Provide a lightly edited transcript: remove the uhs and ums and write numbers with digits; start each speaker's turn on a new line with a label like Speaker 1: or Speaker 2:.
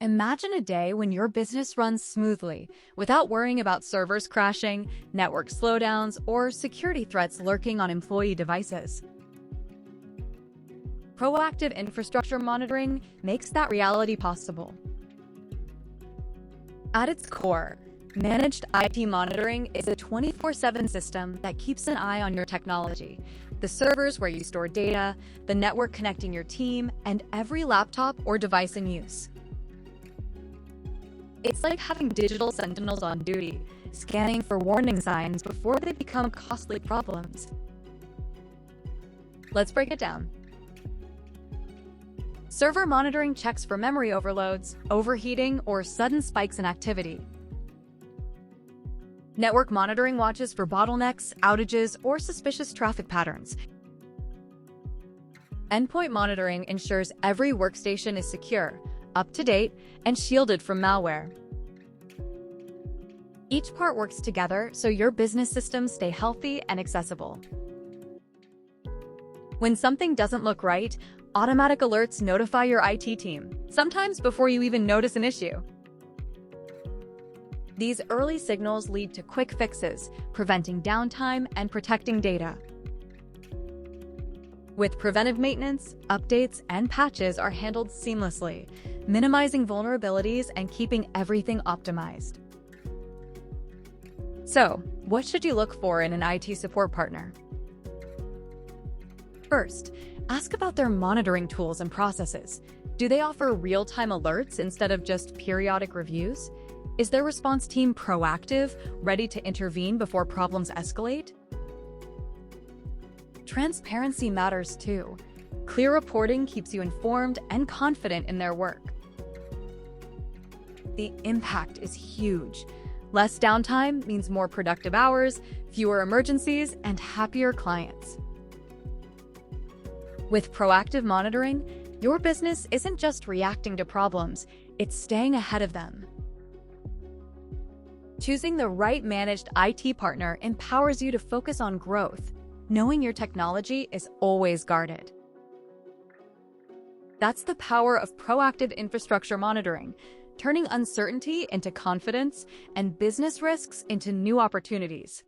Speaker 1: Imagine a day when your business runs smoothly without worrying about servers crashing, network slowdowns, or security threats lurking on employee devices. Proactive infrastructure monitoring makes that reality possible. At its core, managed IT monitoring is a 24/7 system that keeps an eye on your technology, the servers where you store data, the network connecting your team, and every laptop or device in use. It's like having digital sentinels on duty, scanning for warning signs before they become costly problems. Let's break it down. Server monitoring checks for memory overloads, overheating, or sudden spikes in activity. Network monitoring watches for bottlenecks, outages, or suspicious traffic patterns. Endpoint monitoring ensures every workstation is secure, up to date, and shielded from malware. Each part works together so your business systems stay healthy and accessible. When something doesn't look right, automatic alerts notify your IT team, sometimes before you even notice an issue. These early signals lead to quick fixes, preventing downtime and protecting data. With preventive maintenance, updates and patches are handled seamlessly, minimizing vulnerabilities and keeping everything optimized. So, what should you look for in an IT support partner? First, ask about their monitoring tools and processes. Do they offer real-time alerts instead of just periodic reviews? Is their response team proactive, ready to intervene before problems escalate? Transparency matters too. Clear reporting keeps you informed and confident in their work. The impact is huge. Less downtime means more productive hours, fewer emergencies, and happier clients. With proactive monitoring, your business isn't just reacting to problems, it's staying ahead of them. Choosing the right managed IT partner empowers you to focus on growth, knowing your technology is always guarded. That's the power of proactive infrastructure monitoring, turning uncertainty into confidence and business risks into new opportunities.